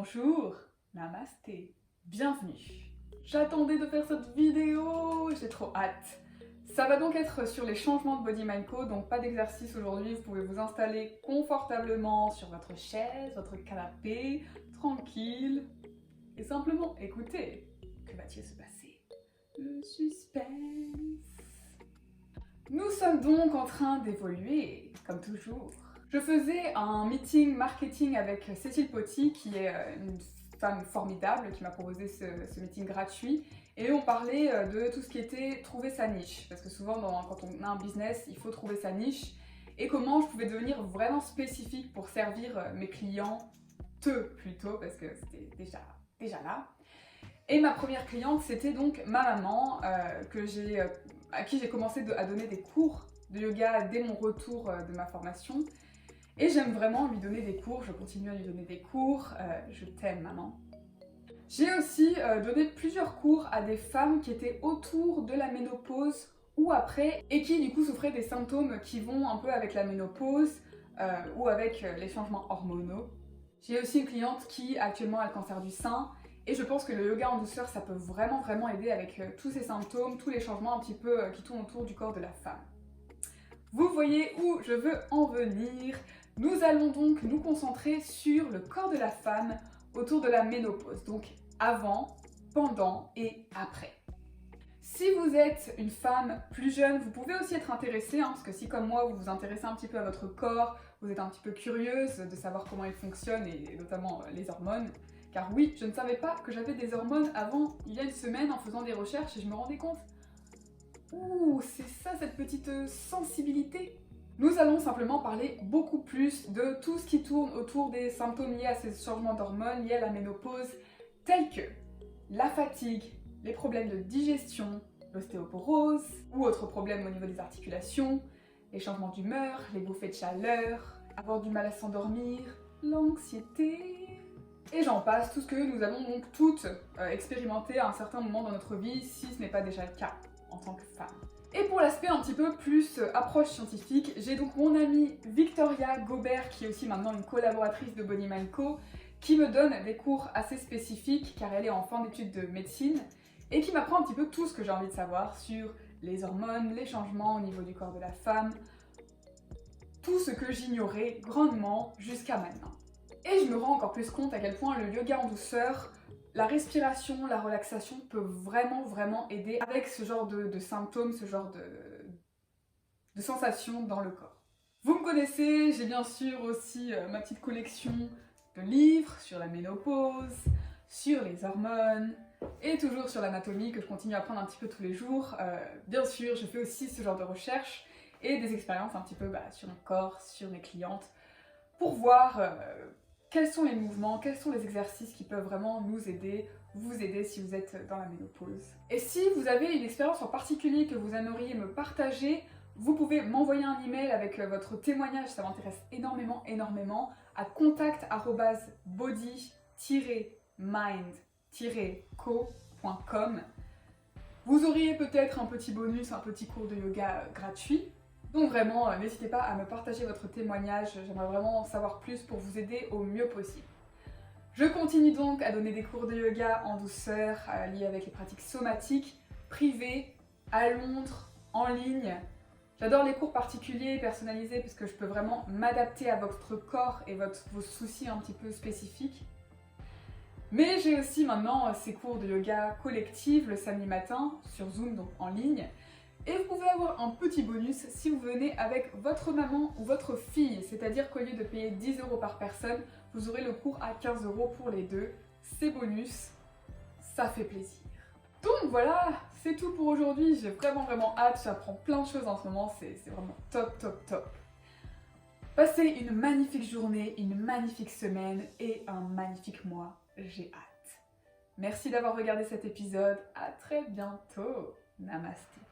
Bonjour, namasté, bienvenue. J'attendais de faire cette vidéo, j'ai trop hâte. Ça va donc être sur les changements de Body Mind Co, donc pas d'exercice aujourd'hui, vous pouvez vous installer confortablement sur votre chaise, votre canapé, tranquille, et simplement écouter. Que va-t-il se passer? Le suspense. Nous sommes donc en train d'évoluer, comme toujours. Je faisais un meeting marketing avec Cécile Poty, qui est une femme formidable, qui m'a proposé ce meeting gratuit. Et on parlait de tout ce qui était trouver sa niche. Parce que souvent, quand on a un business, il faut trouver sa niche. Et comment je pouvais devenir vraiment spécifique pour servir mes clients, plutôt, parce que c'était déjà là. Et ma première cliente, c'était donc ma maman, à qui j'ai commencé à donner des cours de yoga dès mon retour de ma formation. Et j'aime vraiment lui donner des cours, je continue à lui donner des cours, je t'aime maman. J'ai aussi donné plusieurs cours à des femmes qui étaient autour de la ménopause ou après, et qui du coup souffraient des symptômes qui vont un peu avec la ménopause ou avec les changements hormonaux. J'ai aussi une cliente qui actuellement a le cancer du sein, et je pense que le yoga en douceur, ça peut vraiment aider avec tous ces symptômes, tous les changements un petit peu qui tournent autour du corps de la femme. Vous voyez où je veux en venir. Nous allons donc nous concentrer sur le corps de la femme autour de la ménopause, donc avant, pendant et après. Si vous êtes une femme plus jeune, vous pouvez aussi être intéressée, parce que si comme moi vous vous intéressez un petit peu à votre corps, vous êtes un petit peu curieuse de savoir comment il fonctionne et notamment les hormones. Car oui, je ne savais pas que j'avais des hormones avant il y a une semaine en faisant des recherches et je me rendais compte. Ouh, c'est ça cette petite sensibilité. Nous allons simplement parler beaucoup plus de tout ce qui tourne autour des symptômes liés à ces changements d'hormones, liés à la ménopause, tels que la fatigue, les problèmes de digestion, l'ostéoporose ou autres problèmes au niveau des articulations, les changements d'humeur, les bouffées de chaleur, avoir du mal à s'endormir, l'anxiété, et j'en passe, tout ce que nous allons donc toutes expérimenter à un certain moment dans notre vie, si ce n'est pas déjà le cas en tant que femme. Et pour l'aspect un petit peu plus approche scientifique, j'ai donc mon amie Victoria Gobert, qui est aussi maintenant une collaboratrice de Body Mind Co, qui me donne des cours assez spécifiques, car elle est en fin d'études de médecine, et qui m'apprend un petit peu tout ce que j'ai envie de savoir sur les hormones, les changements au niveau du corps de la femme, tout ce que j'ignorais grandement jusqu'à maintenant. Et je me rends encore plus compte à quel point le yoga en douceur, la respiration, la relaxation peut vraiment aider avec ce genre de symptômes, ce genre de sensations dans le corps. Vous me connaissez, j'ai bien sûr aussi ma petite collection de livres sur la ménopause, sur les hormones, et toujours sur l'anatomie que je continue à apprendre un petit peu tous les jours. Bien sûr, je fais aussi ce genre de recherche et des expériences un petit peu sur mon corps, sur mes clientes, pour voir quels sont les mouvements, quels sont les exercices qui peuvent vraiment nous aider, vous aider si vous êtes dans la ménopause. Et si vous avez une expérience en particulier que vous aimeriez me partager, vous pouvez m'envoyer un email avec votre témoignage, ça m'intéresse énormément, à contact@body-mind-co.com. Vous auriez peut-être un petit bonus, un petit cours de yoga gratuit. Donc vraiment, n'hésitez pas à me partager votre témoignage, j'aimerais vraiment en savoir plus pour vous aider au mieux possible. Je continue donc à donner des cours de yoga en douceur, liés avec les pratiques somatiques, privés, à Londres, en ligne. J'adore les cours particuliers, personnalisés, parce que je peux vraiment m'adapter à votre corps et vos soucis un petit peu spécifiques. Mais j'ai aussi maintenant ces cours de yoga collectif le samedi matin, sur Zoom, donc en ligne. Et vous pouvez avoir un petit bonus si vous venez avec votre maman ou votre fille, c'est-à-dire qu'au lieu de payer 10 € par personne, vous aurez le cours à 15 € pour les deux. C'est bonus, ça fait plaisir. Donc voilà, c'est tout pour aujourd'hui, j'ai vraiment hâte, j'apprends plein de choses en ce moment, c'est vraiment top. Passez une magnifique journée, une magnifique semaine et un magnifique mois, j'ai hâte. Merci d'avoir regardé cet épisode, à très bientôt, namasté.